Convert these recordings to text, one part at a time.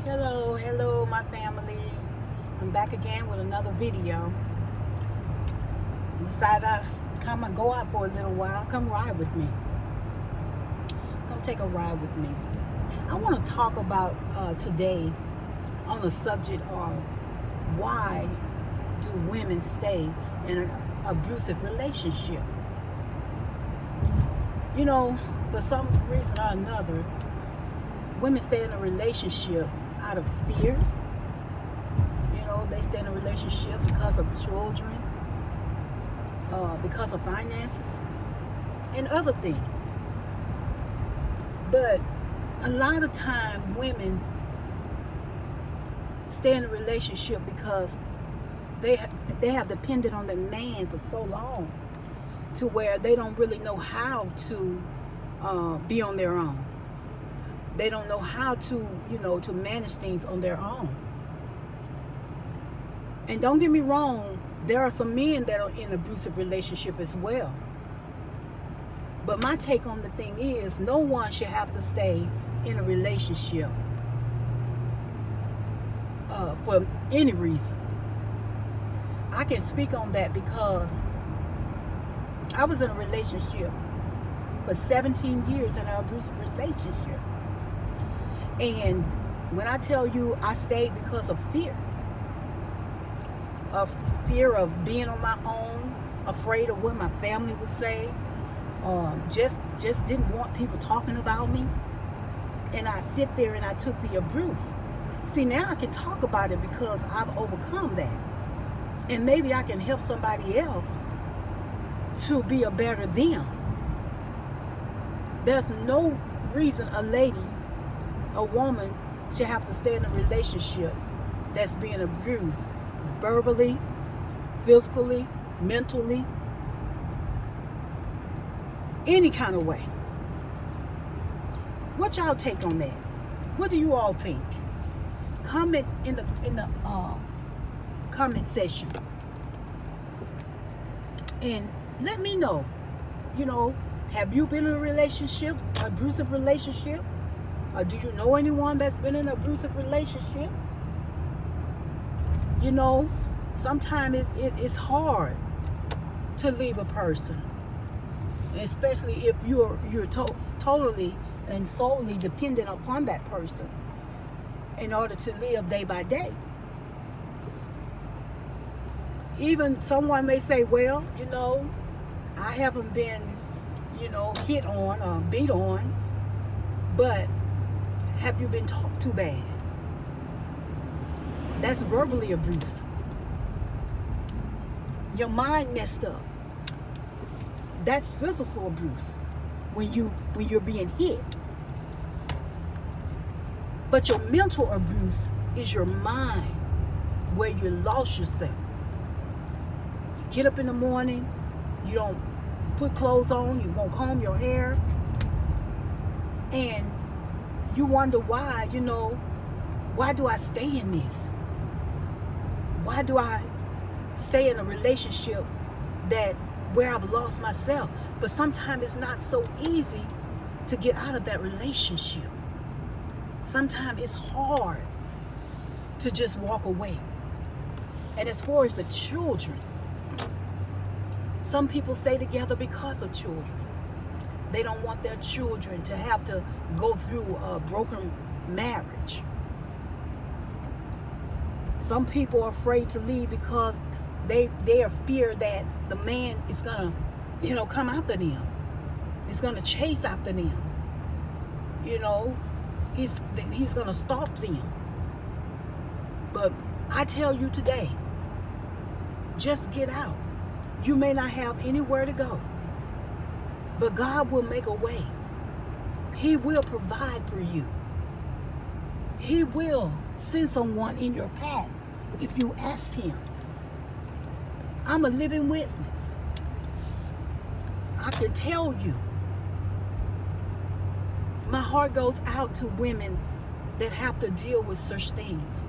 Hello, my family. I'm back again with another video. Decided I come and go out for a little while. Come ride with me. Come take a ride with me. I want to talk about today on the subject of why do women stay in an abusive relationship? You know, for some reason or another, women stay in a relationship out of fear. You know, they stay in a relationship because of children, because of finances, and other things. But a lot of time, women stay in a relationship because they have depended on their man for so long, to where they don't really know how to be on their own. They don't know how to, to manage things on their own. And don't get me wrong, there are some men that are in abusive relationship as well. But my take on the thing is, no one should have to stay in a relationship for any reason. I can speak on that because I was in a relationship for 17 years in an abusive relationship. And when I tell you I stayed because of fear of being on my own, afraid of what my family would say, just didn't want people talking about me, and I sit there and I took the abuse. See, now I can talk about it because I've overcome that, and maybe I can help somebody else to be a better them. There's no reason a woman should have to stay in a relationship that's being abused verbally, physically, mentally, any kind of way. What y'all take on that? What do you all think? Comment in the comment section and let me know. Have you been in a relationship, abusive relationship? Or do you know anyone that's been in an abusive relationship? Sometimes it's hard to leave a person, especially if you're totally and solely dependent upon that person in order to live day by day. Even someone may say, well, I haven't been, hit on or beat on, but have you been talked to bad? That's verbally abuse. Your mind messed up. That's physical abuse when you're being hit. But your mental abuse is your mind, where you lost yourself. You get up in the morning, you don't put clothes on, you won't comb your hair, and you wonder why, why do I stay in this? Why do I stay in a relationship where I've lost myself? But sometimes it's not so easy to get out of that relationship. Sometimes it's hard to just walk away. And as far as the children, some people stay together because of children. They don't want their children to have to go through a broken marriage. Some people are afraid to leave because they are fear that the man is gonna, come after them. He's gonna chase after them. He's gonna stalk them. But I tell you today, just get out. You may not have anywhere to go, but God will make a way. He will provide for you. He will send someone in your path if you ask him. I'm a living witness. I can tell you, my heart goes out to women that have to deal with such things,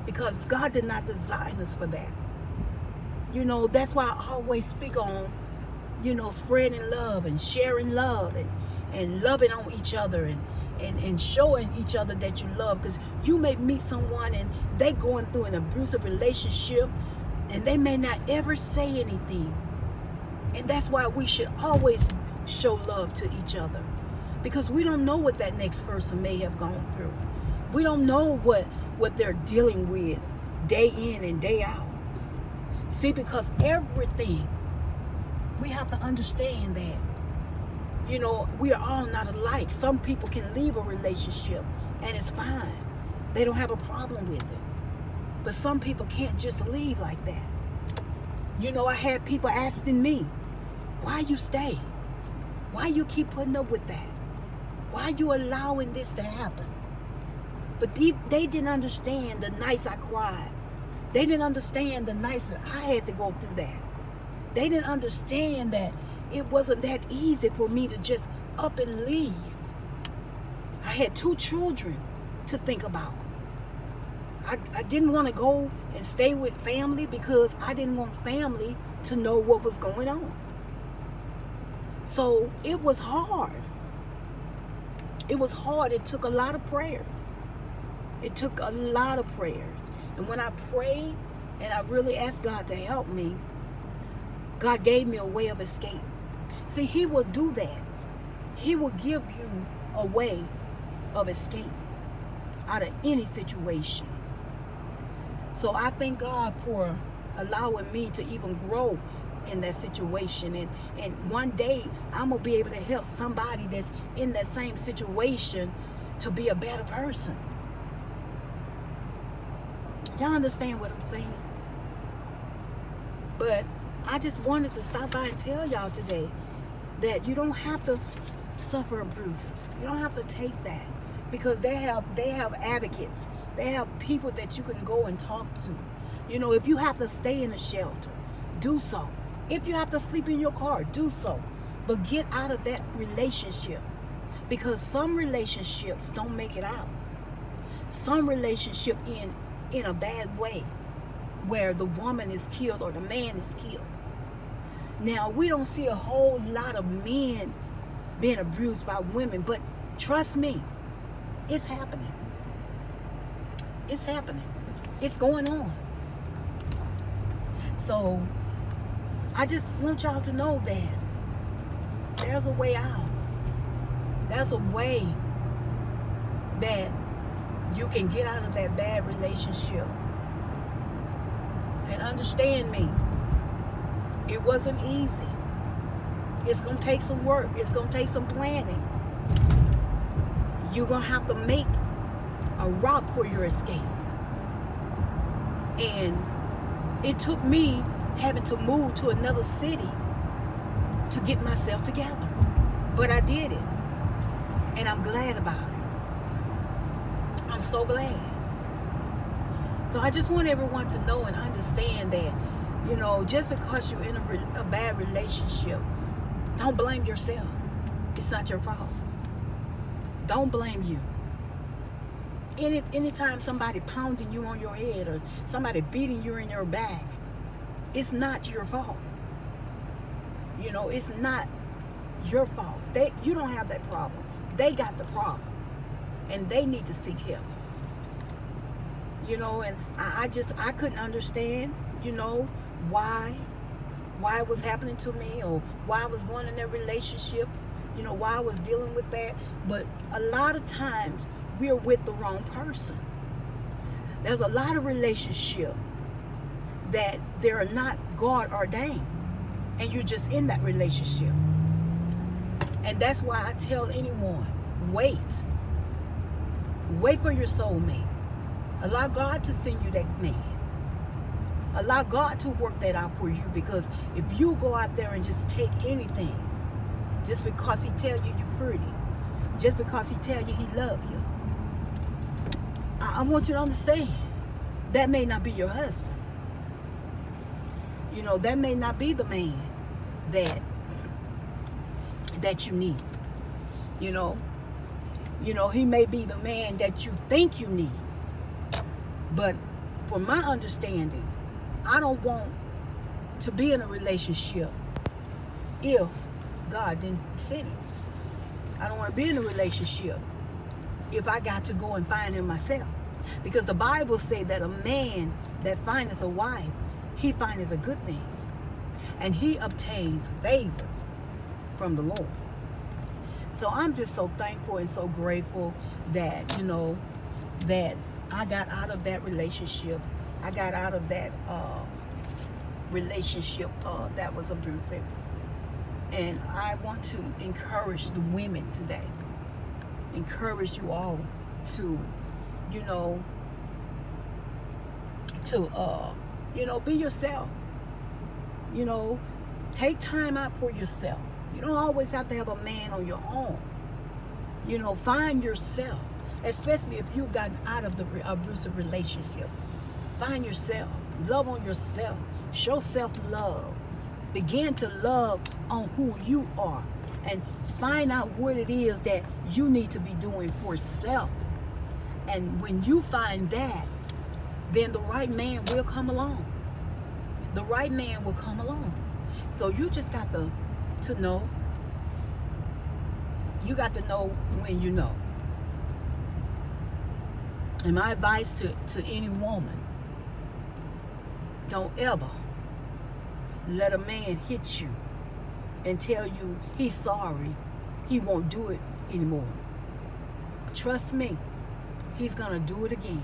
because God did not design us for that. That's why I always speak on, spreading love and sharing love and loving on each other and showing each other that you love. Because you may meet someone and they going through an abusive relationship and they may not ever say anything. And that's why we should always show love to each other, because we don't know what that next person may have gone through. We don't know what they're dealing with day in and day out. See, because everything, we have to understand that, you know, we are all not alike. Some people can leave a relationship and it's fine. They don't have a problem with it. But some people can't just leave like that. You know, I had people asking me, why you stay? Why you keep putting up with that? Why you allowing this to happen? But they didn't understand the nights I cried. They didn't understand the nights that I had to go through that. They didn't understand that it wasn't that easy for me to just up and leave. I had 2 children to think about. I didn't want to go and stay with family because I didn't want family to know what was going on. So it was hard. It was hard. It took a lot of prayers. It took a lot of prayers. And when I prayed and I really asked God to help me, God gave me a way of escape. See, He will do that. He will give you a way of escape out of any situation. So I thank God for allowing me to even grow in that situation. And one day I'm going to be able to help somebody that's in that same situation to be a better person. Y'all understand what I'm saying? But I just wanted to stop by and tell y'all today that you don't have to suffer abuse. You don't have to take that, because they have advocates. They have people that you can go and talk to. You know, if you have to stay in a shelter, do so. If you have to sleep in your car, do so. But get out of that relationship, because some relationships don't make it out. Some relationship in a bad way, where the woman is killed or the man is killed. Now, we don't see a whole lot of men being abused by women, but trust me, it's happening. It's happening. It's going on. So I just want y'all to know that there's a way out. There's a way that you can get out of that bad relationship. And understand me, it wasn't easy. It's going to take some work. It's going to take some planning. You're going to have to make a route for your escape. And it took me having to move to another city to get myself together. But I did it. And I'm glad about it. I'm so glad. So I just want everyone to know and understand that, you know, just because you're in a bad relationship, don't blame yourself. It's not your fault. Don't blame you. Anytime somebody pounding you on your head or somebody beating you in your back, it's not your fault. You know, it's not your fault. You don't have that problem. They got the problem. And they need to seek help. You know, and I couldn't understand, you know, why it was happening to me, or why I was going in that relationship, you know, why I was dealing with that. But a lot of times we're with the wrong person. There's a lot of relationships that they're not God ordained, and you're just in that relationship. And that's why I tell anyone, wait for your soulmate. Allow God to send you that man. Allow God to work that out for you, because if you go out there and just take anything, just because he tell you you're pretty, just because he tell you he love you, I want you to understand, that may not be your husband. You know, that may not be the man that you need. You know, he may be the man that you think you need. But from my understanding, I don't want to be in a relationship if God didn't send it. I don't want to be in a relationship if I got to go and find him myself. Because the Bible says that a man that findeth a wife, he findeth a good thing. And he obtains favor from the Lord. So I'm just so thankful and so grateful that, you know, that I got out of that relationship. I got out of that relationship that was abusive. And I want to encourage the women today. Encourage you all to, you know, be yourself. You know, take time out for yourself. You don't always have to have a man on your own. You know, find yourself, especially if you've gotten out of the abusive relationship. Find yourself. Love on yourself. Show self-love. Begin to love on who you are and find out what it is that you need to be doing for self. And when you find that, then the right man will come along. The right man will come along. So you just got to know. You got to know when you know. And my advice to any woman, don't ever let a man hit you and tell you he's sorry, he won't do it anymore. Trust me, he's gonna do it again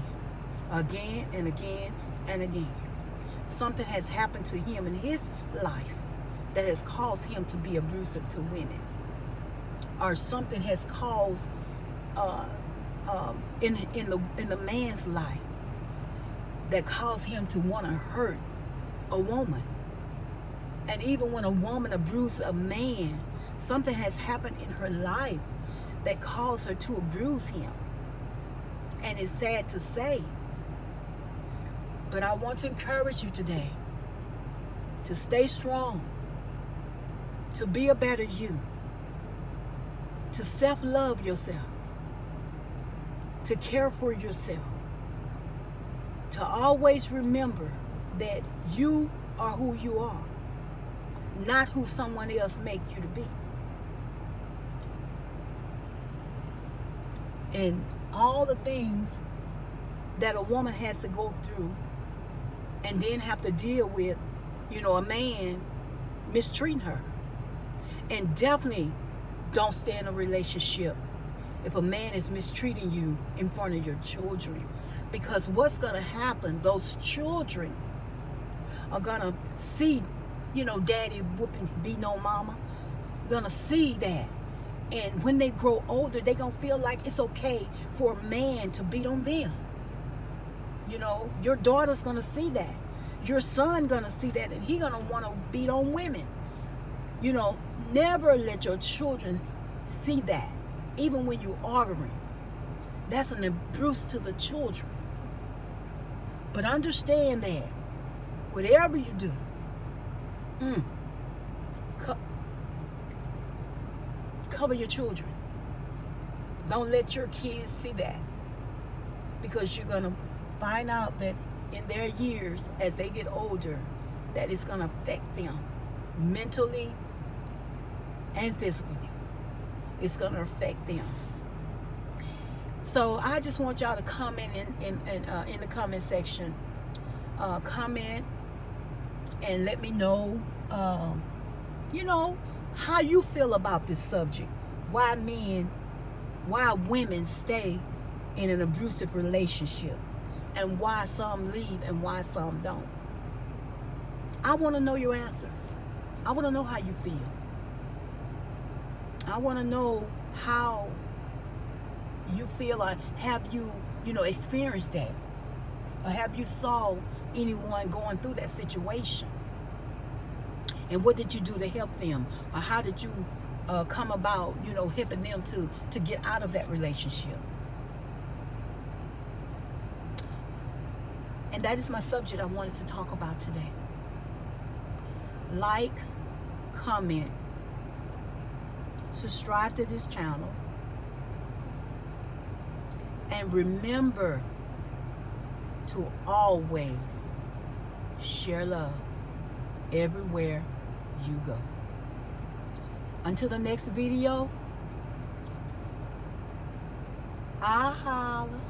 and again and again. Something has happened to him in his life that has caused him to be abusive to women, or something has caused in the man's life that caused him to want to hurt a woman. And even when a woman abuses a man, something has happened in her life that caused her to abuse him. And it's sad to say, but I want to encourage you today to stay strong, to be a better you, to self-love yourself, to care for yourself, to always remember that you are who you are, not who someone else make you to be. And all the things that a woman has to go through and then have to deal with, you know, a man mistreating her. And definitely don't stay in a relationship if a man is mistreating you in front of your children. Because what's going to happen, those children are going to see, you know, daddy beating on mama. Going to see that. And when they grow older, they're going to feel like it's okay for a man to beat on them. You know, your daughter's going to see that. Your son going to see that, and he's going to want to beat on women. You know, never let your children see that, even when you're arguing. That's an abuse to the children. But understand that whatever you do, cover your children. Don't let your kids see that, because you're going to find out that in their years, as they get older, that it's going to affect them mentally and physically. It's going to affect them. So I just want y'all to comment in the comment section. Comment and let me know, you know, how you feel about this subject. Why women stay in an abusive relationship, and why some leave and why some don't. I want to know your answer. I want to know how you feel. I want to know how you feel, or have you, experienced that? Or have you saw anyone going through that situation? And what did you do to help them? Or how did you come about, helping them to get out of that relationship? And that is my subject I wanted to talk about today. Like, comment, subscribe to this channel, and remember to always share love everywhere you go. Until the next video, I holla.